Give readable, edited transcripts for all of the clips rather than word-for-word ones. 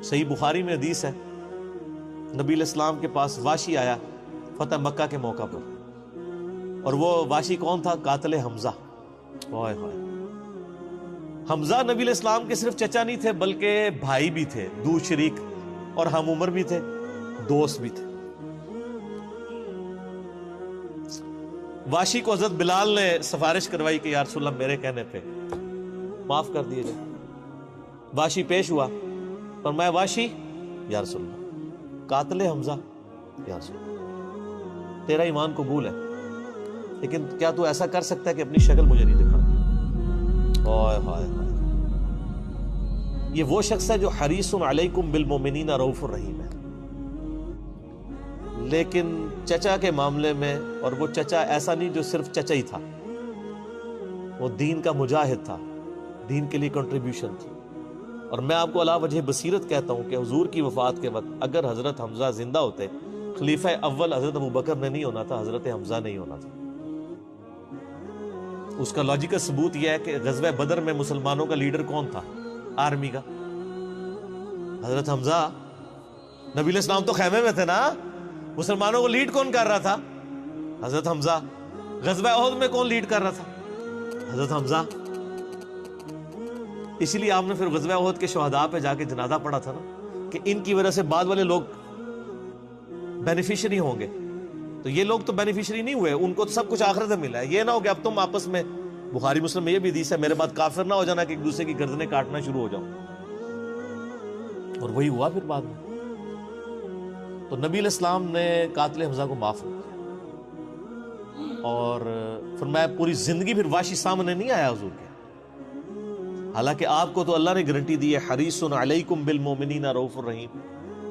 صحیح بخاری میں حدیث ہے، نبی علیہ السلام کے پاس واشی آیا فتح مکہ کے موقع پر، اور وہ واشی کون تھا؟ قاتل حمزہ۔ اوئے ہوئے، حمزہ نبی علیہ السلام کے صرف چچا نہیں تھے بلکہ بھائی بھی تھے، دو شریک اور ہم عمر بھی تھے، دوست بھی تھے۔ واشی کو حضرت بلال نے سفارش کروائی کہ یا رسول اللہ میرے کہنے پہ معاف کر دیے جائے۔ واشی پیش ہوا، فرمایا واشی یا رسول اللہ قاتل حمزہ، یا رسول اللہ تیرا ایمان قبول ہے، لیکن کیا تو ایسا کر سکتا ہے کہ اپنی شکل مجھے نہیں دکھا؟ اوئے ہائے ہائے، یہ وہ شخص ہے جو حریص علیکم بالمؤمنین رؤوف الرحیم ہے، لیکن چچا کے معاملے میں، اور وہ چچا ایسا نہیں جو صرف چچا ہی تھا، وہ دین کا مجاہد تھا، دین کے لیے کنٹریبیوشن تھی۔ اور میں آپ کو علا وجہ بصیرت کہتا ہوں کہ حضور کی وفات کے وقت اگر حضرت حمزہ زندہ ہوتے، خلیفہ اول حضرت ابوبکر نے نہیں ہونا تھا، حضرت حمزہ نہیں ہونا تھا۔ اس کا لاجیکل ثبوت یہ ہے کہ غزوہ بدر میں مسلمانوں کا لیڈر کون تھا؟ آرمی کا حضرت حمزہ۔ نبی علیہ السلام تو خیمے میں تھے نا، مسلمانوں کو لیڈ کون کر رہا تھا؟ حضرت حمزہ۔ غزوہ احد میں کون لیڈ کر رہا تھا؟ حضرت حمزہ۔ اسی لیے آپ نے پھر غزوہ احد کے شہداء پہ جا کے جنازہ پڑھا تھا نا، کہ ان کی وجہ سے بعد والے لوگ بینیفیشری ہوں گے۔ تو یہ لوگ تو بینیفیشری نہیں ہوئے، ان کو تو سب کچھ آخرت میں ملا ہے۔ یہ نہ ہو کہ اب تم آپس میں، بخاری مسلم میں یہ بھی حدیث ہے، میرے بعد کافر نہ ہو جانا کہ ایک دوسرے کی گردنیں کاٹنا شروع ہو جاؤ۔ اور وہی ہوا پھر بعد میں۔ تو نبی علیہ السلام نے قاتل حمزہ کو معاف کیا، اور فرمایا پوری زندگی پھر واشی سامنے نہیں آیا حضور کے، حالانکہ آپ کو تو اللہ نے گارنٹی دی ہے حریص علیکم بالمؤمنین رؤوف الرحیم۔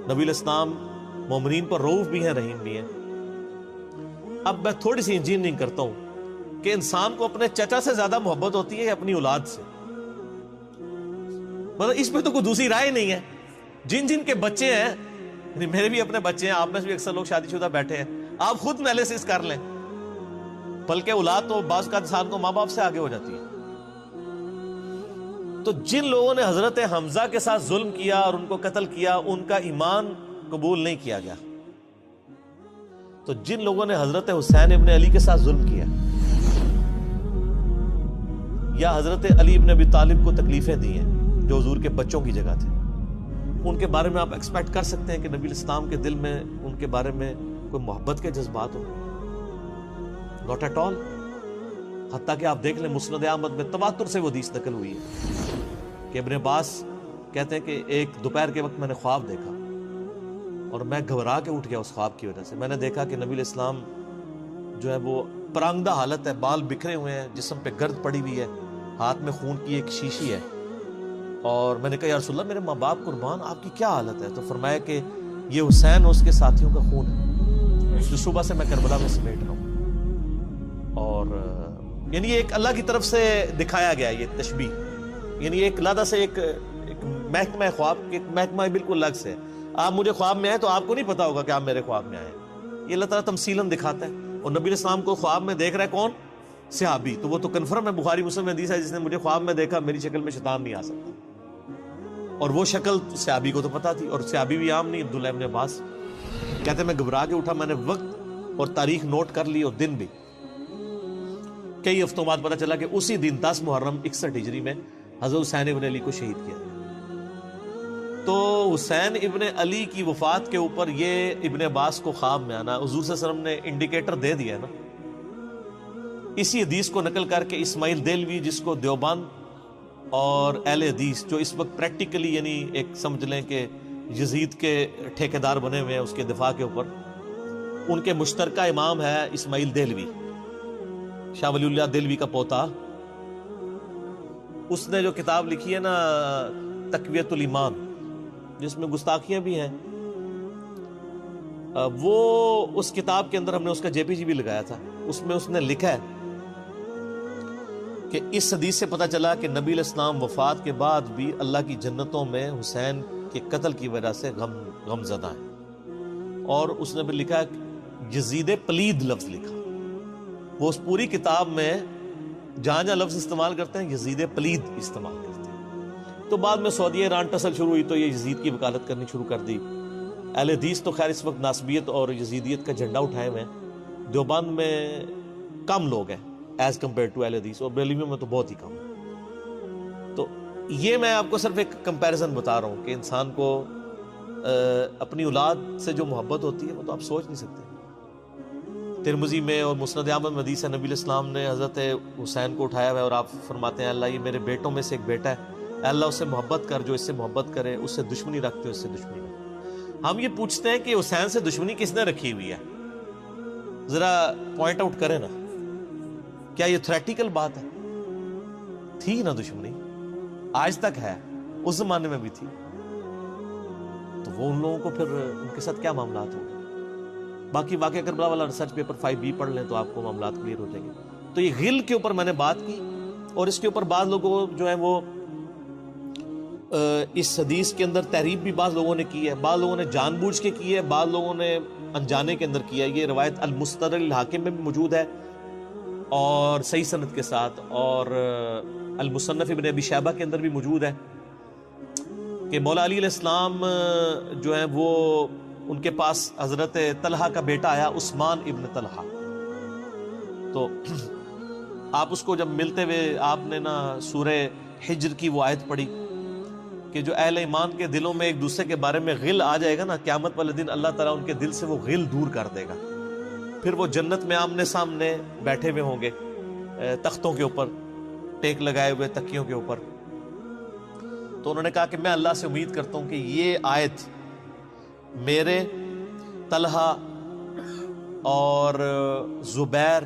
نبی علیہ السلام مومنین پر رؤوف بھی ہیں، رحیم بھی ہیں۔ اب میں تھوڑی سی انجینئرنگ کرتا ہوں کہ انسان کو اپنے چچا سے زیادہ محبت ہوتی ہے یا اپنی اولاد سے؟ مطلب اس پہ تو کوئی دوسری رائے نہیں ہے۔ جن جن کے بچے ہیں، میرے بھی اپنے بچے ہیں، آپ میں سے بھی اکثر لوگ شادی شدہ بیٹھے ہیں، آپ خود انالیسس کر لیں، بلکہ اولاد تو بعض کا انسان کو ماں باپ سے آگے ہو جاتی ہے۔ تو جن لوگوں نے حضرت حمزہ کے ساتھ ظلم کیا اور ان کو قتل کیا، ان کا ایمان قبول نہیں کیا گیا۔ تو جن لوگوں نے حضرت حسین ابن علی کے ساتھ ظلم کیا، یا حضرت علی ابن ابی طالب کو تکلیفیں دی ہیں جو حضور کے بچوں کی جگہ تھے، ان کے بارے میں آپ ایکسپیکٹ کر سکتے ہیں کہ نبی علیہ السلام کے دل میں ان کے بارے میں کوئی محبت کے جذبات ہو؟ Not at all. حتیٰ کہ آپ دیکھ لیں مسند احمد میں تواتر سے وہ حدیث نقل ہوئی ہے کہ ابن عباس کہتے ہیں کہ ایک دوپہر کے وقت میں نے خواب دیکھا اور میں گھبرا کے اٹھ گیا اس خواب کی وجہ سے۔ میں نے دیکھا کہ نبی علیہ السلام جو ہے وہ پرانگدہ حالت ہے، بال بکھرے ہوئے ہیں، جسم پہ گرد پڑی ہوئی ہے، ہاتھ میں خون کی ایک شیشی ہے، اور میں نے کہا یا رسول اللہ میرے ماں باپ قربان، آپ کی کیا حالت ہے؟ تو فرمایا کہ یہ حسین اور اس کے ساتھیوں کا خون ہے جو صبح سے میں کربلا میں سمیٹ رہا ہوں۔ اور یعنی ایک اللہ کی طرف سے دکھایا گیا یہ تشبیہ، یعنی ایک لادہ سے ایک محکمہ خواب کے محکمہ بالکل الگ سے۔ آپ مجھے خواب میں آئے تو آپ کو نہیں پتا ہوگا کہ آپ میرے خواب میں آئے، یہ اللہ تعالیٰ تمثیلاً دکھاتا ہے۔ اور نبی علیہ السلام کو خواب میں دیکھ رہا ہے کون؟ صحابی، تو وہ تو کنفرم ہے، بخاری مسلم میں حدیث ہے جس نے مجھے خواب میں دیکھا میری شکل میں شیطان نہیں آ سکتا، اور وہ شکل صحابی کو تو پتا تھی، اور صحابی بھی عام نہیں، عبداللہ ابن عباس کہتے ہیں میں گھبرا کے اٹھا، میں نے وقت اور تاریخ نوٹ کر لی اور دن بھی، کئی ہفتوں بعد پتا چلا کہ اسی دن 10 محرم 61 ہجری میں حضرت حسین ابن علی کو شہید کیا گیا۔ تو حسین ابن علی کی وفات کے اوپر یہ ابن عباس کو خواب میں آنا حضور صلی اللہ علیہ وسلم نے انڈیکیٹر دے دیا نا۔ اسی حدیث کو نقل کر کے اسماعیل دہلوی، جس کو دیوبند اور اہل حدیث جو اس وقت پریکٹیکلی یعنی ایک سمجھ لیں کہ یزید کے ٹھیکیدار بنے ہوئے ہیں اس کے دفاع کے اوپر، ان کے مشترکہ امام ہے اسماعیل دہلوی، شاہ ولی اللہ دہلوی کا پوتا۔ اس نے جو کتاب لکھی ہے نا تقویت الایمان، جس میں گستاخیاں بھی ہیں، وہ اس کتاب کے اندر ہم نے اس کا جے پی جی بھی لگایا تھا، اس میں اس نے لکھا ہے کہ اس حدیث سے پتہ چلا کہ نبی علیہ السلام وفات کے بعد بھی اللہ کی جنتوں میں حسین کے قتل کی وجہ سے غم زدہ ہیں۔ اور اس نے بھی لکھا یزید پلید لفظ لکھا، وہ اس پوری کتاب میں جہاں جہاں لفظ استعمال کرتے ہیں یزید پلید استعمال کرتے ہیں، تو بعد میں سعودی ایران ٹسل شروع ہوئی تو یہ یزید کی وکالت کرنی شروع کر دی. اہل حدیث تو خیر اس وقت ناصبیت اور یزیدیت کا جھنڈا اٹھائے ہوئے ہیں. دیوبند میں کم لوگ ہیں ایز کمپیئر ٹو اہل حدیث, اور بریلویوں میں تو بہت ہی کم ہے. تو یہ میں آپ کو صرف ایک کمپیریزن بتا رہا ہوں کہ انسان کو اپنی اولاد سے جو محبت ہوتی ہے وہ تو آپ سوچ نہیں سکتے. ترمذی میں اور مسند احمد میں حدیث ہے, نبی علیہ السلام نے حضرت حسین کو اٹھایا ہوا ہے اور آپ فرماتے ہیں اللہ یہ میرے بیٹوں میں سے ایک بیٹا ہے, اے اللہ اس سے محبت کر جو اس سے محبت کرے, اس سے دشمنی رکھتے اس سے دشمنی رکھتے. ہم یہ پوچھتے ہیں کہ حسین سے دشمنی کس نے رکھی ہوئی ہے, ذرا پوائنٹ آؤٹ کریں نا. کیا یہ تھریٹیکل بات ہے؟ تھی نا دشمنی, آج تک ہے, اس زمانے میں بھی تھی. تو وہ ان لوگوں کو پھر ان کے ساتھ کیا معاملات ہوں گے. باقی واقعہ کربلا والا ریسرچ پیپر 5B پڑھ لیں تو آپ کو معاملات کلیئر ہو جائیں گے. تو یہ غل کے اوپر میں نے بات کی, اور اس کے اوپر بعض لوگوں جو ہیں وہ اس حدیث کے اندر تحریف بھی بعض لوگوں نے کی ہے, بعض لوگوں نے جان بوجھ کے کی ہے, بعض لوگوں نے انجانے کے اندر کیا ہے. یہ روایت المستدرک الحاکم میں بھی موجود ہے اور صحیح سند کے ساتھ, اور المصنف ابن ابی شیبہ کے اندر بھی موجود ہے کہ مولا علی علیہ السلام جو ہیں وہ ان کے پاس حضرت طلحہ کا بیٹا آیا, عثمان ابن طلحہ. تو آپ اس کو جب ملتے ہوئے آپ نے نا سورہ حجر کی وہ آیت پڑھی کہ جو اہل ایمان کے دلوں میں ایک دوسرے کے بارے میں غل آ جائے گا نا, قیامت والے دن اللہ تعالیٰ ان کے دل سے وہ غل دور کر دے گا. پھر وہ جنت میں آمنے سامنے بیٹھے ہوئے ہوں گے تختوں کے اوپر, ٹیک لگائے ہوئے تکیوں کے اوپر. تو انہوں نے کہا کہ میں اللہ سے امید کرتا ہوں کہ یہ آیت میرے, طلحہ اور زبیر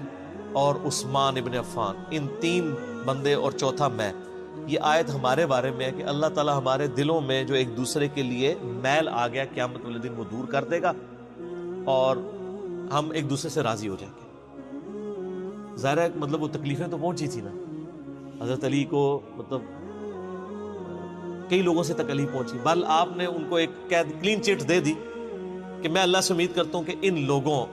اور عثمان ابن عفان, ان 3 بندے اور چوتھا میں, یہ آیت ہمارے بارے میں ہے کہ اللہ تعالیٰ ہمارے دلوں میں جو ایک دوسرے کے لیے میل آ گیا قیامت والے دن وہ دور کر دے گا اور ہم ایک دوسرے سے راضی ہو جائیں گے. ظاہر ہے مطلب وہ تکلیفیں تو پہنچی تھی نا حضرت علی کو, مطلب کئی لوگوں سے تکلیف پہنچی. بل آپ نے ان کو ایک کلین چٹ دے دی کہ میں اللہ سے امید کرتا ہوں کہ ان لوگوں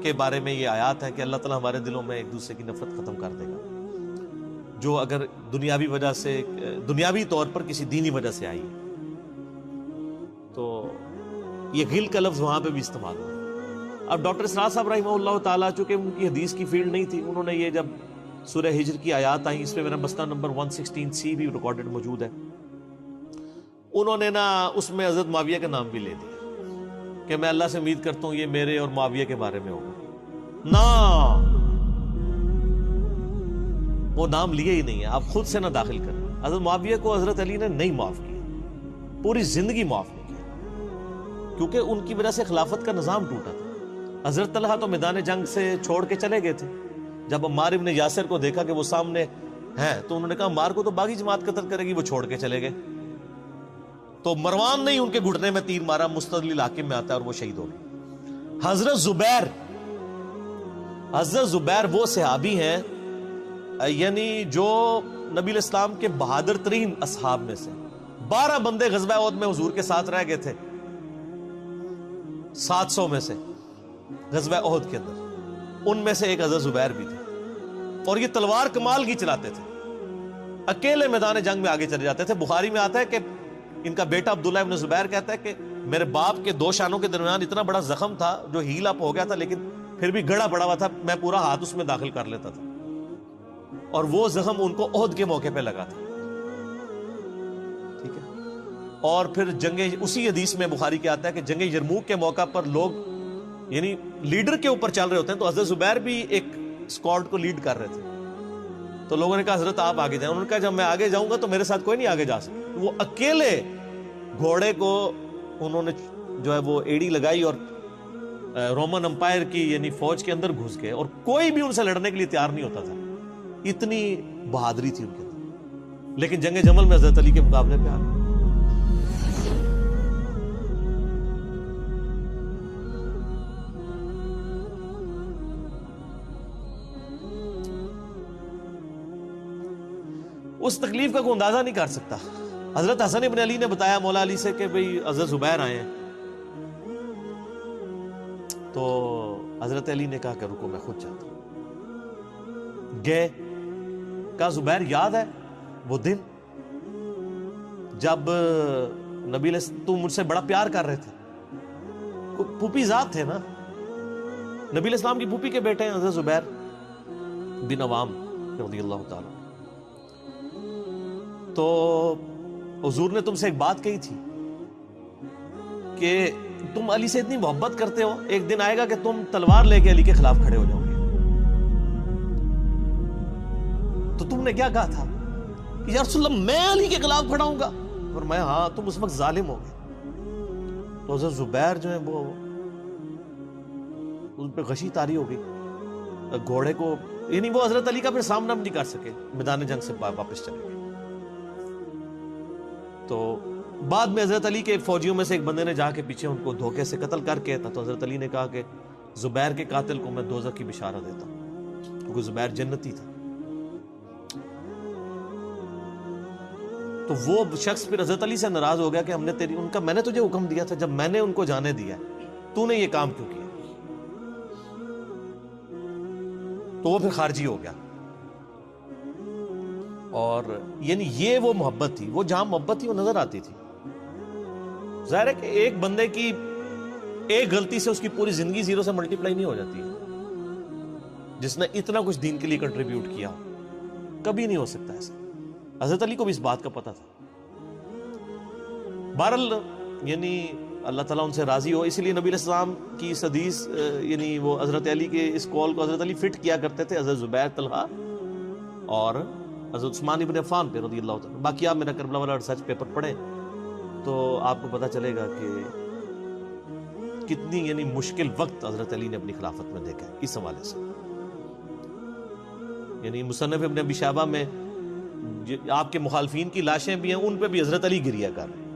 کے بارے میں یہ آیات ہے کہ اللہ تعالیٰ ہمارے دلوں میں ایک دوسرے کی نفرت ختم کر دے گا, جو اگر دنیاوی وجہ سے, دنیاوی طور پر کسی دینی وجہ سے آئی ہے. تو یہ غل کا لفظ وہاں پہ بھی استعمال ہوا. اب ڈاکٹر اسرار صاحب رحمہ اللہ تعالیٰ, چونکہ ان کی حدیث کی فیلڈ نہیں تھی, انہوں نے یہ جب سورہ ہجر کی آیات آئیں, اس پہ میرا مسئلہ نمبر 116C بھی ریکارڈڈ موجود ہے, انہوں نے نا اس میں حضرت معاویہ کا نام بھی لے دیا کہ میں اللہ سے امید کرتا ہوں یہ میرے اور معاویہ کے بارے میں ہوگا. نا وہ نام لیے ہی نہیں ہے, آپ خود سے نہ داخل کریں. حضرت معاویہ کو حضرت علی نے نہیں معاف کیا, پوری زندگی معاف نہیں کیا, کیونکہ ان کی وجہ سے خلافت کا نظام ٹوٹا تھا. حضرت طلحہ تو میدان جنگ سے چھوڑ کے چلے گئے تھے. جب عمار ابن یاسر کو دیکھا کہ وہ سامنے ہیں تو انہوں نے کہا عمار کو تو باغی جماعت قتل کرے گی, وہ چھوڑ کے چلے گئے. تو مروان نے ان کے گھٹنے میں تیر مارا, مستدل الحاکم میں آتا ہے, اور وہ شہید ہو گئے. حضرت زبیر وہ صحابی ہیں یعنی جو نبی علیہ السلام کے بہادر ترین اصحاب میں سے. 12 بندے غزوہ احد میں حضور کے ساتھ رہ گئے تھے 700 میں سے غزوہ احد کے اندر, ان میں سے ایک حضرت زبیر بھی تھے. اور یہ تلوار کمال کی چلاتے تھے, اکیلے میدان جنگ میں آگے چلے جاتے تھے. بخاری میں آتا ہے کہ ان کا بیٹا عبداللہ ابن زبیر کہتا ہے کہ میرے باپ کے 2 شانوں کے درمیان اتنا بڑا زخم تھا جو ہیل اپ ہو گیا تھا, لیکن پھر بھی گڑا پڑا ہوا تھا, میں پورا ہاتھ اس میں داخل کر لیتا تھا, اور وہ زخم ان کو احد کے موقع پہ لگا تھا. ٹھیک ہے. اور پھر جنگ, اسی حدیث میں بخاری کے آتا ہے کہ جنگ یرموک کے موقع پر لوگ یعنی لیڈر کے اوپر چل رہے ہوتے ہیں, تو حضرت زبیر بھی ایک اسکواڈ کو لیڈ کر رہے تھے. تو لوگوں نے کہا حضرت آپ آگے جائیں. انہوں نے کہا جب میں آگے جاؤں گا تو میرے ساتھ کوئی نہیں آگے جا سکتا. وہ اکیلے گھوڑے کو انہوں نے جو ہے وہ ایڑی لگائی اور رومن امپائر کی یعنی فوج کے اندر گھس گئے, اور کوئی بھی ان سے لڑنے کے لیے تیار نہیں ہوتا تھا. اتنی بہادری تھی ان کے اندر. لیکن جنگ جمل میں حضرت علی کے مقابلے پہ آ گئے. اس تکلیف کا کوئی اندازہ نہیں کر سکتا. حضرت حسن ابن علی نے بتایا مولا علی سے کہ بھئی حضرت زبیر آئے ہیں, تو حضرت علی نے کہا کہ رکو میں خود جاتا ہوں. گئے, کہا زبیر یاد ہے وہ دن جب نبی تم مجھ سے بڑا پیار کر رہے تھے، پھوپھی ذات تھے نا، نبی علیہ السلام کی پھوپھی کے بیٹے ہیں حضرت زبیر بن عوام رضی اللہ تعالی. تو حضور نے تم سے ایک بات کہی تھی کہ تم علی سے اتنی محبت کرتے ہو، ایک دن آئے گا کہ تم تلوار لے کے علی کے خلاف کھڑے ہو جاؤ گے. تو تم نے کیا کہا تھا کہ یا رسول اللہ میں علی کے خلاف کھڑا ہوں گا؟ فرمایا ہاں تم اس وقت ظالم ہو گئے. تو حضرت زبیر جو ہے وہ ان پہ غشی طاری ہو گئی گھوڑے کو، یعنی وہ حضرت علی کا پھر سامنا بھی نہیں کر سکے، میدان جنگ سے واپس چلے گئے. تو بعد میں حضرت علی کے فوجیوں میں سے ایک بندے نے جا کے پیچھے ان کو دھوکے سے قتل کر کے تھا. تو حضرت علی نے کہا کہ زبیر کے قاتل کو میں دوزخ کی بشارت دیتا ہوں، کیونکہ زبیر جنتی تھا. تو وہ شخص پھر حضرت علی سے ناراض ہو گیا کہ میں نے تجھے حکم دیا تھا، جب میں نے ان کو جانے دیا تو نے یہ کام کیوں کیا؟ تو وہ پھر خارجی ہو گیا. اور یعنی یہ وہ محبت تھی، وہ جہاں محبت تھی وہ نظر آتی تھی. ظاہر ہے کہ ایک بندے کی ایک غلطی سے اس کی پوری زندگی زیرو سے ملٹی پلائی نہیں ہو جاتی ہے. جس نے اتنا کچھ دین کے لیے کنٹریبیوٹ کیا کبھی نہیں ہو سکتا ایسا. حضرت علی کو بھی اس بات کا پتہ تھا. بہرحال یعنی اللہ تعالیٰ ان سے راضی ہو، اسی لیے نبی علیہ السلام کی اس حدیث یعنی وہ حضرت علی کے اس قول کو حضرت علی فٹ کیا کرتے تھے حضرت زبیر، طلحہ اور حضرت عثمان ابن عفان پہ رضی اللہ تعالیٰ. باقی آپ میرا کربلا والا ریسرچ پیپر پڑھیں تو آپ کو پتہ چلے گا کہ کتنی یعنی مشکل وقت حضرت علی نے اپنی خلافت میں دیکھا ہے اس حوالے سے. یعنی مصنف ابن ابی شیبہ میں آپ کے مخالفین کی لاشیں بھی ہیں، ان پہ بھی حضرت علی گریا کر رہے ہیں،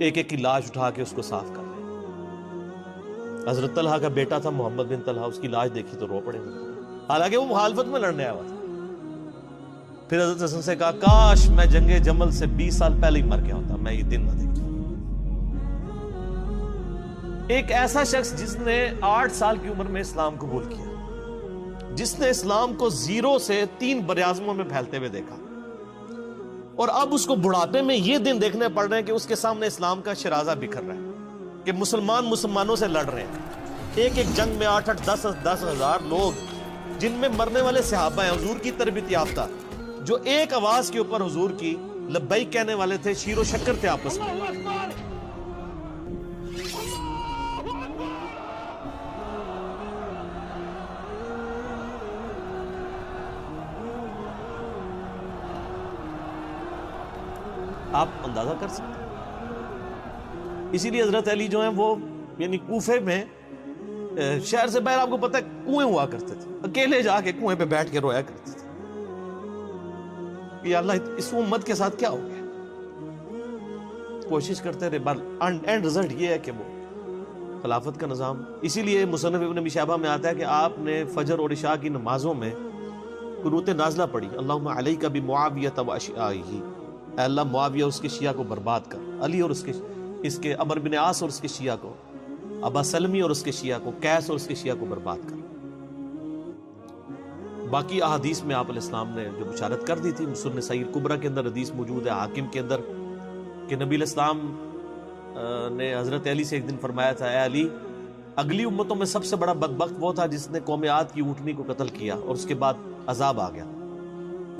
ایک ایک کی لاش اٹھا کے اس کو صاف کر رہے ہیں. حضرت طلحہ کا بیٹا تھا محمد بن طلحہ، اس کی لاش دیکھی تو رو پڑے، حالانکہ وہ مخالفت میں لڑنے آیا ہوا تھا. پھر حضرت حسن سے کہا کاش میں جنگ جمل سے 20 سال پہلے ہی مر گیا ہوتا، میں یہ دن نہ دیکھتا. ایک ایسا شخص جس نے 8 سال کی عمر میں اسلام قبول کیا، جس نے اسلام کو زیرو سے 3 براعظموں میں پھیلتے ہوئے دیکھا، اور اب اس کو بڑھاپے میں یہ دن دیکھنے پڑ رہے ہیں کہ اس کے سامنے اسلام کا شرازہ بکھر رہا ہے، کہ مسلمان مسلمانوں سے لڑ رہے ہیں. ایک ایک جنگ میں 8-8 10 ہزار لوگ، جن میں مرنے والے صحابہ ہیں حضور کی تربیت یافتہ، جو ایک آواز کے اوپر حضور کی لبیک کہنے والے تھے، شیر و شکر تھے آپس میں. آپ اندازہ کر سکتے ہیں. اسی لیے حضرت علی جو ہیں وہ یعنی کوفے میں شہر سے باہر آپ کو پتہ ہے کنویں ہوا کرتے تھے، اکیلے جا کے کنویں پہ بیٹھ کے رویا کرتے تھے کہ اللہ اس امت کے ساتھ کیا ہو گیا. کوشش کرتے رہے، اینڈ رزلٹ یہ ہے کہ وہ خلافت کا نظام. اسی لیے مصنف ابن ابی شیبہ میں آتا ہے کہ آپ نے فجر اور عشاء کی نمازوں میں قنوت نازلہ پڑھی، اللہم علیک بمعاویہ واشیائہ، اے اللہ معاویہ اس کے شیعہ کو برباد کر، علی اور اس کے عمرو بن عاص اور اس کے شیعہ کو، ابا سلمی اور اس کے شیعہ کو، قیس اور اس کے شیعہ کو برباد کر. باقی احادیث میں آپ علیہ السلام نے جو بشارت کر دی تھی، سنن صحیح کبریٰ کے اندر حدیث موجود ہے، حاکم کے اندر، کہ نبی علیہ السلام نے حضرت علی سے ایک دن فرمایا تھا، اے علی اگلی امتوں میں سب سے بڑا بدبخت وہ تھا جس نے قوم عاد کی اونٹنی کو قتل کیا اور اس کے بعد عذاب آ گیا.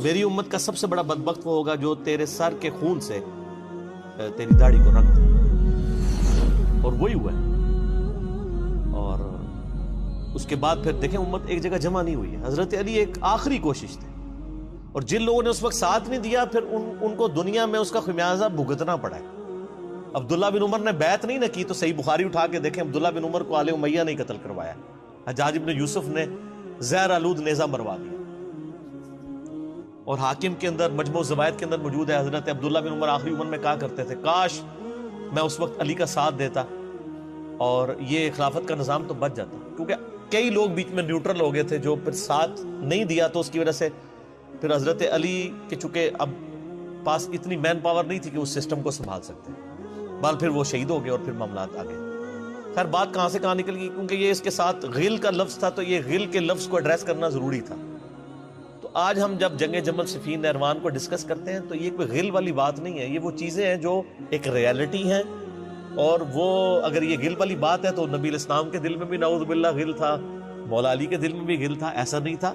میری امت کا سب سے بڑا بدبخت وہ ہوگا جو تیرے سر کے خون سے تیری داڑھی کو رنگ دے، اور وہی ہوا ہے. اور اس کے بعد پھر دیکھیں امت ایک جگہ جمع نہیں ہوئی ہے. حضرت علی ایک آخری کوشش تھی، اور جن لوگوں نے اس وقت ساتھ نہیں دیا پھر ان کو دنیا میں اس کا خمیازہ بھگتنا پڑا ہے. عبداللہ بن عمر نے بیعت نہیں نہ کی تو صحیح بخاری اٹھا کے دیکھیں، عبداللہ بن عمر کو آل امیہ نہیں قتل کروایا، حجاج بن یوسف نے زہر آلود نیزہ مروا دیا. اور حاکم کے اندر مجموع الزوائد کے اندر موجود ہے، حضرت عبداللہ بن عمر آخری عمر میں کہا کرتے تھے کاش میں اس وقت علی کا ساتھ دیتا اور یہ خلافت کا نظام تو بچ جاتا. کیونکہ کئی لوگ بیچ میں نیوٹرل ہو گئے تھے جو پھر ساتھ نہیں دیا، تو اس کی وجہ سے پھر حضرت علی کے چونکہ اب پاس اتنی مین پاور نہیں تھی کہ اس سسٹم کو سنبھال سکتے، بال پھر وہ شہید ہو گئے اور پھر معاملات آگے. خیر بات کہاں سے کہاں نکل گئی، کیونکہ یہ اس کے ساتھ غل کا لفظ تھا تو یہ غل کے لفظ کو ایڈریس کرنا ضروری تھا. تو آج ہم جب جنگ جمل صفین نہروان کو ڈسکس کرتے ہیں تو یہ کوئی غل والی بات نہیں ہے، یہ وہ چیزیں ہیں جو ایک ریالٹی ہیں، اور وہ اگر یہ غل والی بات ہے تو نبی الاسلام کے دل میں بھی نعوذ باللہ غل تھا، مولا علی کے دل میں بھی غل تھا، ایسا نہیں تھا۔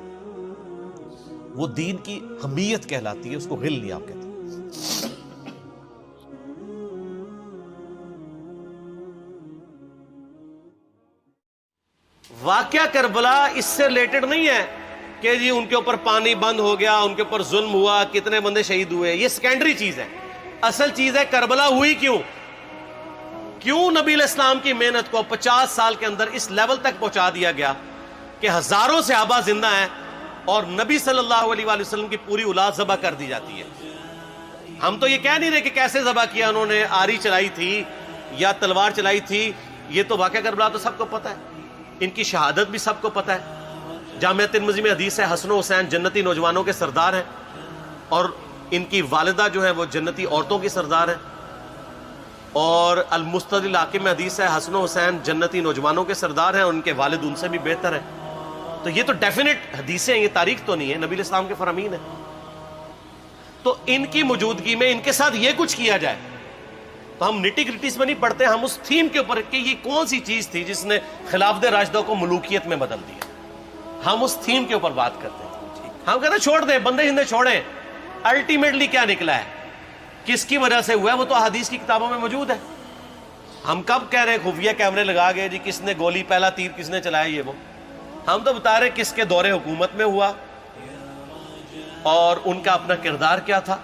وہ دین کی حمیت کہلاتی ہے، اس کو غل نہیں آپ کہتے۔ واقعہ کربلا اس سے ریلیٹڈ نہیں ہے کہ جی ان کے اوپر پانی بند ہو گیا، ان کے اوپر ظلم ہوا، کتنے بندے شہید ہوئے، یہ سیکنڈری چیز ہے۔ اصل چیز ہے کربلا ہوئی کیوں نبی علیہ السلام کی محنت کو 50 سال کے اندر اس لیول تک پہنچا دیا گیا کہ ہزاروں صحابہ زندہ ہیں اور نبی صلی اللہ علیہ وآلہ وسلم کی پوری اولاد ذبح کر دی جاتی ہے۔ ہم تو یہ کہہ نہیں رہے کہ کیسے ذبح کیا انہوں نے، آری چلائی تھی یا تلوار چلائی تھی، یہ تو واقعہ کربلا تو سب کو پتہ ہے، ان کی شہادت بھی سب کو پتہ ہے۔ جامعہ ترمذی میں حدیث ہے حسن و حسین جنتی نوجوانوں کے سردار ہیں، اور ان کی والدہ جو ہے وہ جنتی عورتوں کی سردار ہیں، اور المستدرک الحاکم میں حدیث ہے حسن و حسین جنتی نوجوانوں کے سردار ہیں اور ان کے والد ان سے بھی بہتر ہیں۔ تو یہ تو ڈیفینٹ حدیثیں ہیں، یہ تاریخ تو نہیں ہے، نبی علیہ السلام کے فرامین ہیں۔ تو ان کی موجودگی میں ان کے ساتھ یہ کچھ کیا جائے تو ہم نٹی گریٹیز میں نہیں پڑھتے، ہم اس تھیم کے اوپر کہ یہ کون سی چیز تھی جس نے خلافت راشدہ کو ملوکیت میں بدل دیا، ہم اس تھیم کے اوپر بات کرتے ہیں۔ ہم کہتے ہیں چھوڑ دیں، بندے ہندے چھوڑیں، الٹیمیٹلی کیا نکلا ہے، کس کی وجہ سے ہوا ہے، وہ تو احادیث کی کتابوں میں موجود ہے۔ ہم کب کہہ رہے ہیں خفیہ کیمرے لگا گئے جی کس نے گولی پہلا تیر کس نے چلایا، یہ وہ ہم تو بتا رہے کس کے دور حکومت میں ہوا اور ان کا اپنا کردار کیا تھا،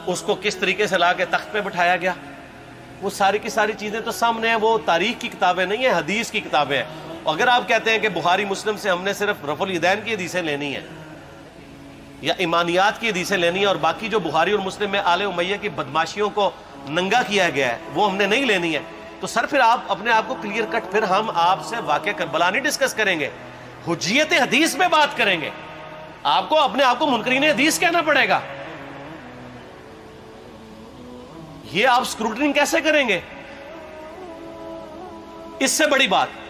اس کو کس طریقے سے لا کے تخت پہ بٹھایا گیا، وہ ساری کی ساری چیزیں تو سامنے ہیں۔ وہ تاریخ کی کتابیں نہیں ہیں، حدیث کی کتابیں ہیں۔ اگر آپ کہتے ہیں کہ بخاری مسلم سے ہم نے صرف رفع الیدین کی حدیثیں لینی ہیں یا ایمانیات کی حدیثیں لینی ہیں اور باقی جو بخاری اور مسلم میں آل امیہ کی بدماشیوں کو ننگا کیا گیا ہے وہ ہم نے نہیں لینی ہے، تو سر پھر آپ اپنے آپ کو کلیئر کٹ، پھر ہم آپ سے واقعہ کربلا نہیں ڈسکس کریں گے، حجیت حدیث میں بات کریں گے۔ آپ کو اپنے آپ کو منکرین حدیث کہنا پڑے گا، یہ آپ اسکروٹنگ کیسے کریں گے؟ اس سے بڑی بات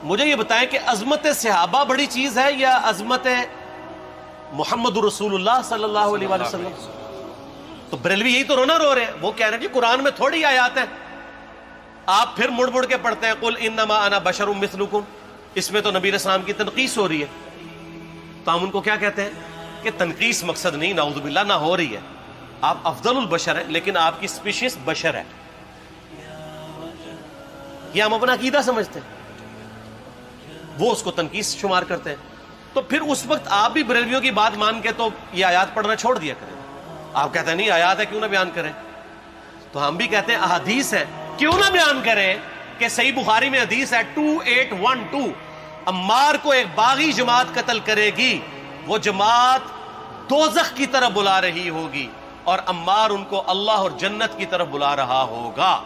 مجھے یہ بتائیں کہ عظمت صحابہ بڑی چیز ہے یا عظمت محمد رسول اللہ صلی اللہ علیہ وآلہ وسلم؟ تو بریلوی یہی تو رونا رو رہے ہیں، وہ کہہ رہے ہیں کہ قرآن میں تھوڑی آیات ہیں، آپ پھر مڑ مڑ کے پڑھتے ہیں قل انما انا بشر مثلکم، اس میں تو نبی علیہ السلام کی تنقیص ہو رہی ہے۔ تو ہم ان کو کیا کہتے ہیں کہ تنقیص مقصد نہیں، نعوذ باللہ نہ ہو رہی ہے، آپ افضل البشر ہیں لیکن آپ کی سپیشیز بشر ہے، یہ ہم اپنا عقیدہ سمجھتے ہیں، وہ اس کو تنقیص شمار کرتے ہیں۔ تو پھر اس وقت آپ بھی بریلویوں کی بات مان کے تو یہ آیات پڑھنا چھوڑ دیا کریں، آپ کہتے ہیں نہیں آیات ہے کیوں نہ بیان کریں، تو ہم بھی کہتے ہیں احادیث ہے کیوں نہ بیان کریں کہ صحیح بخاری میں حدیث ہے 2812 عمار کو ایک باغی جماعت قتل کرے گی، وہ جماعت دوزخ کی طرف بلا رہی ہوگی اور عمار ان کو اللہ اور جنت کی طرف بلا رہا ہوگا۔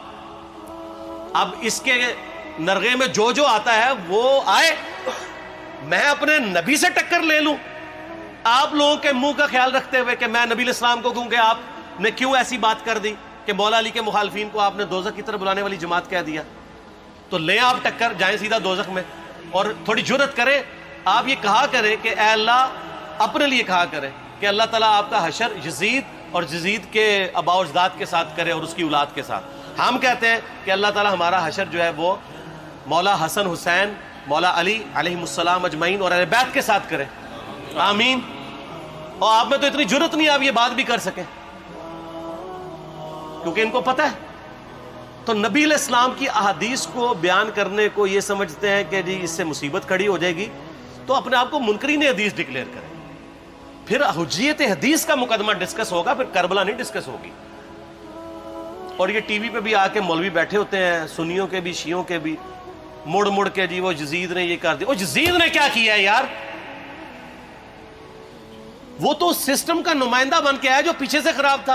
اب اس کے نرغے میں جو جو آتا ہے وہ آئے، میں اپنے نبی سے ٹکر لے لوں آپ لوگوں کے منہ کا خیال رکھتے ہوئے کہ میں نبی علیہ السلام کو کہوں کہ آپ نے کیوں ایسی بات کر دی کہ مولا علی کے مخالفین کو آپ نے دوزخ کی طرف بلانے والی جماعت کہہ دیا، تو لیں آپ ٹکر، جائیں سیدھا دوزخ میں، اور تھوڑی جرت کریں آپ یہ کہا کریں کہ اے اللہ، اپنے لیے کہا کریں کہ اللہ تعالیٰ آپ کا حشر یزید اور یزید کے آباء و اجداد کے ساتھ کرے اور اس کی اولاد کے ساتھ۔ ہم کہتے ہیں کہ اللہ تعالیٰ ہمارا حشر جو ہے وہ مولا حسن حسین، مولا علی علیہ السلام اجمعین اور اہل بیت کے ساتھ کرے، آمین۔ اور آپ میں تو اتنی جرت نہیں آپ یہ بات بھی کر سکیں کیونکہ ان کو پتہ ہے۔ تو نبی علیہ السلام کی احادیث کو بیان کرنے کو یہ سمجھتے ہیں کہ جی اس سے مصیبت کھڑی ہو جائے گی، تو اپنے آپ کو منکرین حدیث ڈکلیئر کریں، پھر حجیت حدیث کا مقدمہ ڈسکس ہوگا، پھر کربلا نہیں ڈسکس ہوگی۔ اور یہ ٹی وی پہ بھی آ کے مولوی بیٹھے ہوتے ہیں، سنیوں کے بھی شیعوں کے بھی، مڑ مڑ کے جی وہ یزید نے یہ کر دیا، وہ یزید نے کیا کیا ہے یار؟ وہ تو سسٹم کا نمائندہ بن کے آیا جو پیچھے سے خراب تھا۔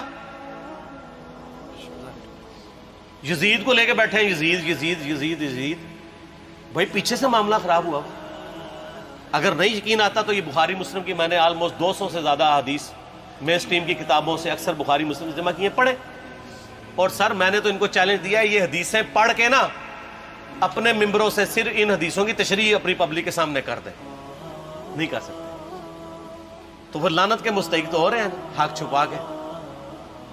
یزید کو لے کے بیٹھے ہیں، یزید یزید یزید یزید، بھائی پیچھے سے معاملہ خراب ہوا۔ اگر نہیں یقین آتا تو یہ بخاری مسلم کی میں نے آلموسٹ 200 سے زیادہ حدیث مین اسٹریم کی کتابوں سے اکثر بخاری مسلم جمع کیے، پڑھے، اور سر میں نے تو ان کو چیلنج دیا ہے یہ حدیثیں پڑھ کے نا اپنے ممبروں سے صرف ان حدیثوں کی تشریح اپنی پبلک کے سامنے کر دیں، نہیں کر سکتے۔ تو وہ لعنت کے مستحق تو ہو رہے ہیں حق چھپا کے،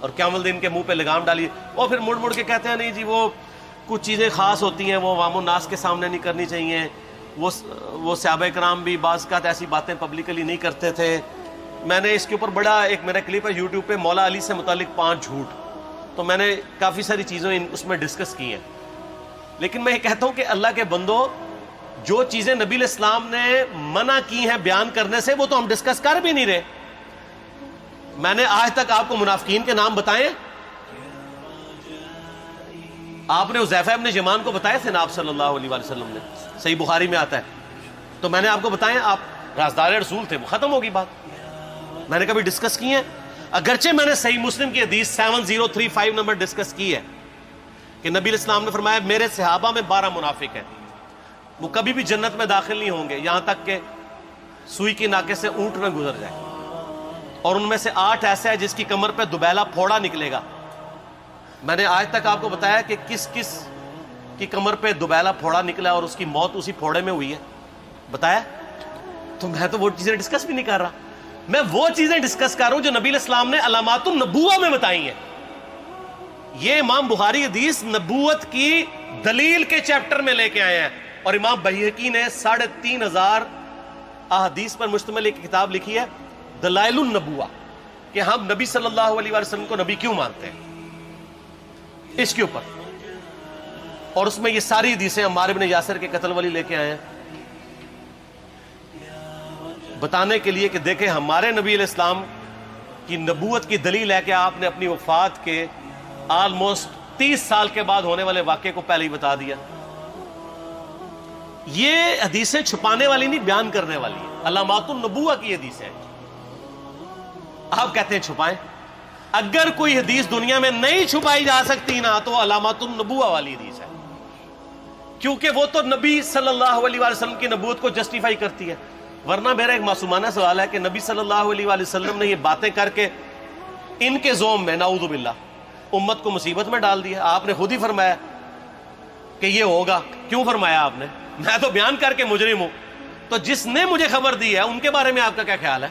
اور قیامت دن کے منہ پہ لگام ڈالیے، اور پھر مڑ مڑ کے کہتے ہیں نہیں جی وہ کچھ چیزیں خاص ہوتی ہیں وہ عوام الناس کے سامنے نہیں کرنی چاہیے، وہ صحابہ کرام بھی بعض اوقات ایسی باتیں پبلکلی نہیں کرتے تھے۔ میں نے اس کے اوپر بڑا ایک میرا کلپ ہے یوٹیوب پہ، مولا علی سے متعلق 5 جھوٹ، تو میں نے کافی ساری چیزیں اس میں ڈسکس کی ہیں۔ لیکن میں یہ کہتا ہوں کہ اللہ کے بندو، جو چیزیں نبی علیہ السلام نے منع کی ہیں بیان کرنے سے، وہ تو ہم ڈسکس کر بھی نہیں رہے۔ میں نے آج تک آپ کو منافقین کے نام بتائے؟ آپ نے حذیفہ ابن یمان کو بتایا تھے نا آپ صلی اللہ علیہ وسلم نے، صحیح بخاری میں آتا ہے، تو میں نے آپ کو بتایا، آپ رازدار رسول تھے، وہ ختم ہوگی بات۔ میں نے کبھی ڈسکس کی ہے؟ اگرچہ میں نے صحیح مسلم کی حدیث 7035 نمبر ڈسکس کی ہے کہ نبی علیہ السلام نے فرمایا میرے صحابہ میں 12 منافق ہیں، وہ کبھی بھی جنت میں داخل نہیں ہوں گے یہاں تک کہ سوئی کی ناکے سے اونٹ نہ گزر جائے، اور ان میں سے 8 ایسے ہیں جس کی کمر پہ دوبیلا پھوڑا نکلے گا۔ میں نے آج تک آپ کو بتایا کہ کس کس کی کمر پہ دوبیلا پھوڑا نکلا اور اس کی موت اسی پھوڑے میں ہوئی ہے؟ بتایا؟ تو میں تو وہ چیزیں ڈسکس بھی نہیں کر رہا، میں وہ چیزیں ڈسکس کر رہا ہوں جو نبی علیہ السلام نے علامات النبوہ میں بتائی ہیں۔ یہ امام بخاری حدیث نبوت کی دلیل کے چیپٹر میں لے کے آئے ہیں، اور امام بہقی نے 3500 احادیث پر مشتمل ایک کتاب لکھی ہے دلائل النبوہ، کہ ہم نبی صلی اللہ علیہ وسلم کو نبی کیوں مانتے ہیں، اس کے اوپر، اور اس میں یہ ساری حدیثیں عمار بن یاسر کے قتل والی لے کے آئے ہیں، بتانے کے لیے کہ دیکھیں ہمارے نبی علیہ السلام کی نبوت کی دلیل ہے کہ آپ نے اپنی وفات کے آلموسٹ 30 سال کے بعد ہونے والے واقعے کو پہلے ہی بتا دیا۔ یہ حدیثیں چھپانے والی نہیں، بیان کرنے والی ہیں، علامات النبوہ کی حدیثیں۔ آپ کہتے ہیں چھپائیں، اگر کوئی حدیث دنیا میں نہیں چھپائی جا سکتی نا تو وہ علامات النبوہ والی حدیث ہے، کیونکہ وہ تو نبی صلی اللہ علیہ وسلم کی نبوت کو جسٹیفائی کرتی ہے۔ ورنہ میرا ایک معصومانہ سوال ہے کہ نبی صلی اللہ علیہ وسلم نے یہ باتیں کر کے ان کے زوم میں نعوذ باللہ امت کو مصیبت میں ڈال دیا۔ آپ نے خود ہی فرمایا کہ یہ ہوگا، کیوں فرمایا آپ نے؟ میں تو بیان کر کے مجرم ہوں، تو جس نے مجھے خبر دی ہے ان کے بارے میں آپ کا کیا خیال ہے؟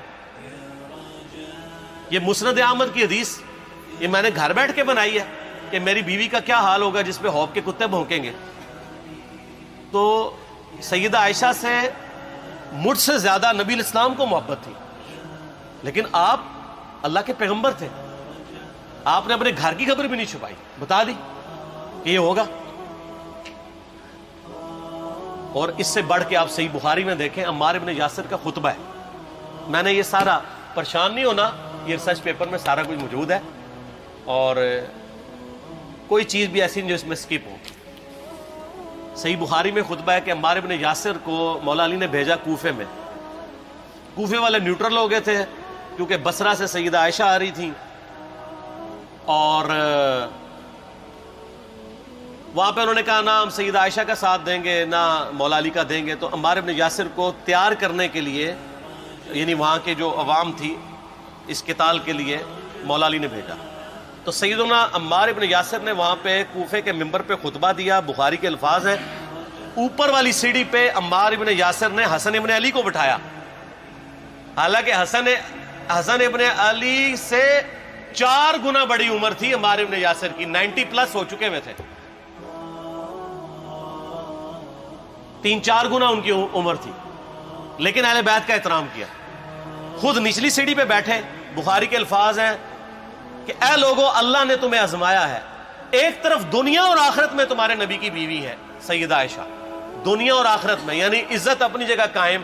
یہ مسند احمد کی حدیث یہ میں نے گھر بیٹھ کے بنائی ہے کہ میری بیوی کا کیا حال ہوگا جس پہ خوف کے کتے بھونکیں گے۔ تو سیدہ عائشہ سے مجھ سے زیادہ نبی علیہ السلام کو محبت تھی، لیکن آپ اللہ کے پیغمبر تھے، آپ نے اپنے گھر کی خبر بھی نہیں چھپائی، بتا دی کہ یہ ہوگا۔ اور اس سے بڑھ کے آپ صحیح بخاری میں دیکھیں، عمار بن یاسر کا خطبہ ہے، میں نے یہ سارا، پریشان نہیں ہونا، یہ ریسرچ پیپر میں سارا کچھ موجود ہے، اور کوئی چیز بھی ایسی نہیں جو اس میں سکپ ہو۔ صحیح بخاری میں خطبہ ہے کہ عمار بن یاسر کو مولا علی نے بھیجا کوفے میں، کوفے والے نیوٹرل ہو گئے تھے کیونکہ بصرہ سے سیدہ عائشہ آ رہی تھیں، اور وہاں پہ انہوں نے کہا نہ ہم سیدہ عائشہ کا ساتھ دیں گے نہ مولا علی کا دیں گے، تو عمار بن یاسر کو تیار کرنے کے لیے، یعنی وہاں کے جو عوام تھی اس قتال کے لیے، مولا علی نے بھیجا۔ تو سیدنا عمار بن یاسر نے وہاں پہ کوفے کے ممبر پہ خطبہ دیا، بخاری کے الفاظ ہیں، اوپر والی سیڑھی پہ عمار بن یاسر نے حسن ابن علی کو بٹھایا، حالانکہ حسن ابن علی سے 4 گنا بڑی عمر تھی عمار بن یاسر کی، 90 پلس ہو چکے ہوئے تھے، 3-4 گنا ان کی عمر تھی، لیکن اہل بیت کا احترام کیا، خود نچلی سیڑھی پہ بیٹھے۔ بخاری کے الفاظ ہیں کہ اے لوگو، اللہ نے تمہیں آزمایا ہے، ایک طرف دنیا اور آخرت میں تمہارے نبی کی بیوی ہے سیدہ عائشہ، دنیا اور آخرت میں، یعنی عزت اپنی جگہ قائم۔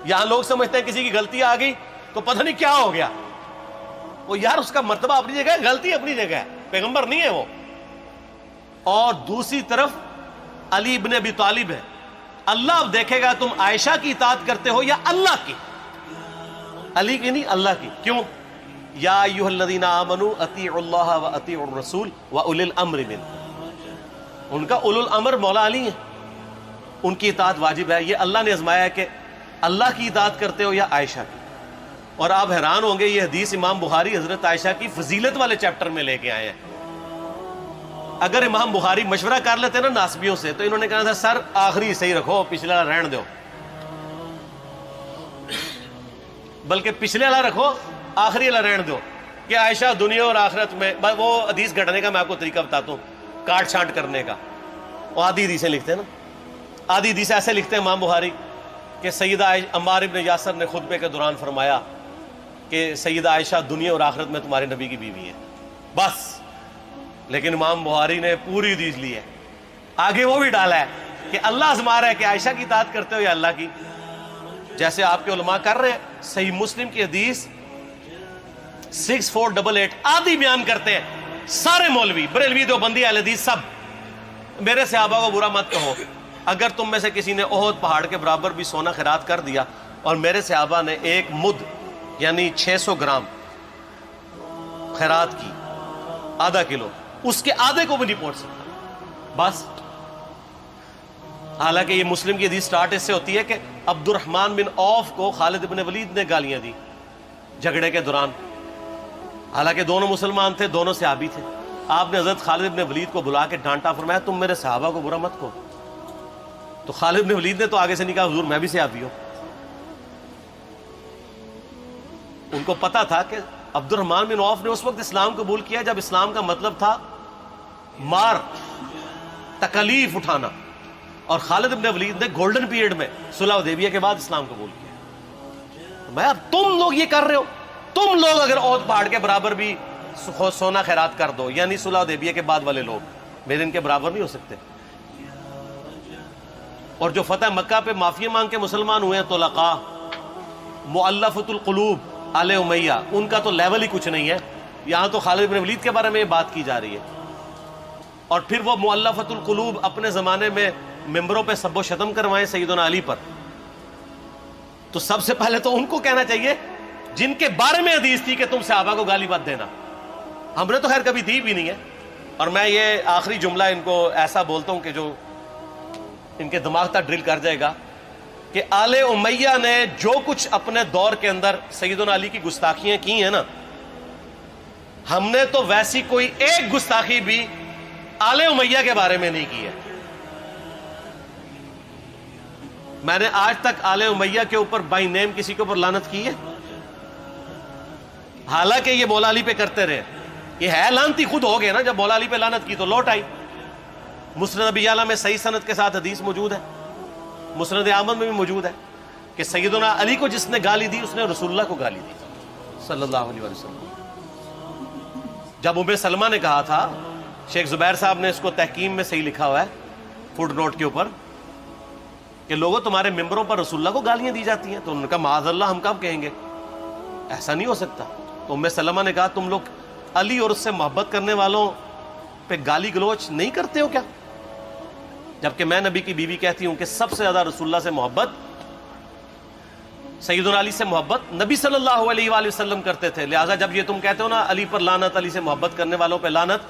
یہاں لوگ سمجھتے ہیں کسی کی غلطی آ گئی تو پتہ نہیں کیا ہو گیا، وہ یار اس کا مرتبہ اپنی جگہ ہے، غلطی اپنی جگہ ہے، پیغمبر نہیں ہے وہ۔ اور دوسری طرف علی ابن ابی طالب ہے، اللہ اب دیکھے گا تم عائشہ کی اطاعت کرتے ہو یا اللہ کی، علی کی نہیں، اللہ کی۔ کیوں؟ یا ایھا الذین آمنوا اطیعوا اللہ واطیعوا الرسول واولی الامر منکم، ان کا اولو الامر مولا علی ہیں، ان کی اطاعت واجب ہے۔ یہ اللہ نے آزمایا ہے کہ اللہ کی اطاعت کرتے ہو یا عائشہ کی۔ اور آپ حیران ہوں گے، یہ حدیث امام بخاری حضرت عائشہ کی فضیلت والے چیپٹر میں لے کے آئے ہیں۔ اگر امام بخاری مشورہ کر لیتے نا ناسبیوں سے تو انہوں نے کہا تھا سر آخری صحیح رکھو، پچھلا رہن دو۔ بلکہ پچھلے والا رکھو، آخری والا رہن دو کہ عائشہ دنیا اور آخرت میں. وہ حدیث گھڑنے کا میں آپ کو طریقہ بتاتا ہوں، کاٹ چھانٹ کرنے کا. وہ آدھی حدیثیں لکھتے ہیں نا، آدھی حدیثیں ایسے لکھتے ہیں امام بخاری کہ سیدہ عمار ابن یاسر نے خطبے کے دوران فرمایا کہ سیدہ عائشہ دنیا اور آخرت میں تمہارے نبی کی بیوی ہے، بس. لیکن امام بخاری نے پوری حدیث لی ہے، آگے وہ بھی ڈالا ہے کہ اللہ آزما رہا ہے کہ عائشہ کی اطاعت کرتے ہو یا اللہ کی، جیسے آپ کے علماء کر رہے ہیں. صحیح مسلم کی حدیث 6488 آدھی بیان کرتے ہیں سارے مولوی، بریلوی، دیوبندی، اہل حدیث سب. میرے صحابہ کو برا مت کہو، اگر تم میں سے کسی نے احد پہاڑ کے برابر بھی سونا خیرات کر دیا اور میرے صحابہ نے 1 مد یعنی 600 گرام خیرات کی، آدھا کلو، اس کے آدھے کو بھی نہیں پہنچ سکتا بس. حالانکہ یہ مسلم کی حدیث سٹارٹ اس سے ہوتی ہے کہ عبد الرحمن بن عوف کو خالد بن ولید نے گالیاں دی جھگڑے کے دوران، حالانکہ دونوں مسلمان تھے، دونوں صحابی تھے. آپ نے حضرت خالد بن ولید کو بلا کے ڈانٹا، فرمایا تم میرے صحابہ کو برا مت کہو. تو خالد بن ولید نے تو آگے سے نہیں کہا حضور میں بھی صحابی ہوں. ان کو پتا تھا کہ عبد الرحمن بن عوف نے اس وقت اسلام قبول کیا جب اسلام کا مطلب تھا مار، تکلیف اٹھانا، اور خالد بن ولید نے گولڈن پیریڈ میں صلح حدیبیہ کے بعد اسلام قبول کیا. میں اب تم لوگ یہ کر رہے ہو، تم لوگ اگر احد پہاڑ کے برابر بھی سونا خیرات کر دو، یعنی صلح حدیبیہ کے بعد والے لوگ میرے ان کے برابر نہیں ہو سکتے. اور جو فتح مکہ پہ معافی مانگ کے مسلمان ہوئے ہیں طلقاء، مؤلفۃ القلوب، آل امیہ، ان کا تو لیول ہی کچھ نہیں ہے. یہاں تو خالد بن ولید کے بارے میں یہ بات کی جا رہی ہے. اور پھر وہ مؤلفۃ القلوب اپنے زمانے میں ممبروں پہ سب و شتم کروائیں سیدنا علی پر، تو سب سے پہلے تو ان کو کہنا چاہیے جن کے بارے میں حدیث تھی کہ تم صحابہ کو گالی مت دینا. ہم نے تو خیر کبھی دی بھی نہیں ہے. اور میں یہ آخری جملہ ان کو ایسا بولتا ہوں کہ جو ان کے دماغ تک ڈرل کر جائے گا کہ آل امیہ نے جو کچھ اپنے دور کے اندر سیدنا علی کی گستاخیاں کی ہیں نا، ہم نے تو ویسی کوئی ایک گستاخی بھی آل امیہ کے بارے میں نہیں کی ہے. میں نے آج تک آل امیہ کے اوپر بائی نیم کسی کے اوپر لعنت کی ہے؟ حالانکہ یہ مولا علی پہ کرتے رہے. یہ ہے لعنتی خود ہو گئے نا، جب مولا علی پہ لعنت کی تو لوٹ آئی. مسند ابی اعلیٰ میں صحیح سند کے ساتھ حدیث موجود ہے، مسند احمد میں بھی موجود ہے کہ سیدنا علی کو جس نے گالی دی اس نے رسول اللہ کو گالی دی صلی اللہ علیہ وسلم. جب ام سلمہ نے کہا تھا، شیخ زبیر صاحب نے اس کو تحکیم میں صحیح لکھا ہوا ہے فوٹ نوٹ کے اوپر، کہ لوگوں تمہارے ممبروں پر رسول اللہ کو گالیاں دی جاتی ہیں، تو انہوں نے کہا معاذ اللہ، ہم کب کہیں گے، ایسا نہیں ہو سکتا. تو ام سلمہ نے کہا تم لوگ علی اور اس سے محبت کرنے والوں پہ گالی گلوچ نہیں کرتے ہو کیا؟ جبکہ میں نبی کی بیوی کہتی ہوں کہ سب سے زیادہ رسول اللہ سے محبت، سیدنا علی سے محبت نبی صلی اللہ علیہ وآلہ وسلم کرتے تھے. لہٰذا جب یہ تم کہتے ہو نا علی پر لعنت، علی سے محبت کرنے والوں پہ لعنت،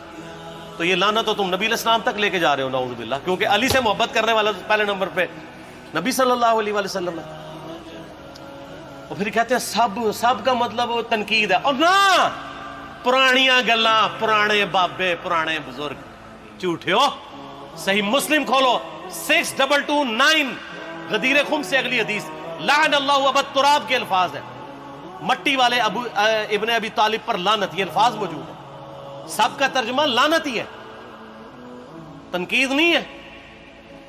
تو یہ لعنت تو تم نبی علیہ السلام تک لے کے جا رہے ہو نعوذ باللہ، کیونکہ علی سے محبت کرنے والا پہلے نمبر پہ نبی صلی اللہ علیہ وآلہ وسلم ہے. اور پھر کہتے ہیں سب کا مطلب تنقید ہے. اور نہ، پرانیاں گلاں، پرانے بابے، پرانے بزرگ، جھوٹے ہو. صحیح مسلم کھولو 6229 غدیر خم سے اگلی حدیث، لعن اللہ ابا التراب کے الفاظ ہیں، مٹی والے ابن ابی طالب پر لعنت، یہ الفاظ موجود ہیں. سب کا ترجمہ لعنت ہی ہے، تنقید نہیں ہے.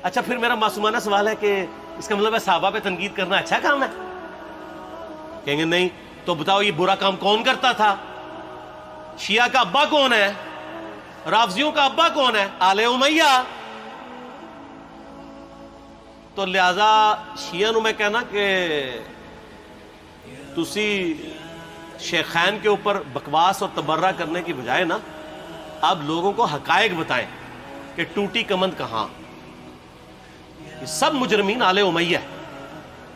اچھا پھر میرا معصومانہ سوال ہے کہ اس کا مطلب ہے صحابہ پہ تنقید کرنا اچھا کام ہے؟ کہیں گے نہیں. تو بتاؤ یہ برا کام کون کرتا تھا؟ شیعہ کا ابا کون ہے؟ رافضیوں کا ابا کون ہے؟ آل امیہ. تو لہذا شیعہ نو میں کہنا کہ تسی شیخین کے اوپر بکواس اور تبرہ کرنے کی بجائے نا، آپ لوگوں کو حقائق بتائیں کہ ٹوٹی کمند کہاں. یہ سب مجرمین آل امیہ ہے.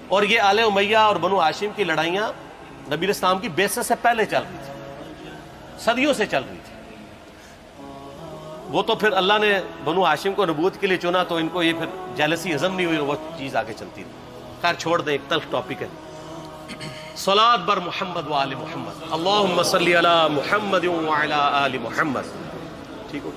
اور یہ آل امیہ اور بنو ہاشم کی لڑائیاں نبی اسلام کی بعثت سے پہلے چل رہی تھی، صدیوں سے چل رہی تھی. وہ تو پھر اللہ نے بنو ہاشم کو نبوت کے لیے چنا تو ان کو یہ پھر جیلسی ہضم نہیں ہوئی، وہ چیز آگے چلتی تھی. خیر چھوڑ دیں، ایک تلخ ٹاپک ہے. صلاۃ بر محمد و آل محمد، اللہم صلی علی محمد و علی آل محمد. ٹھیک ہو؟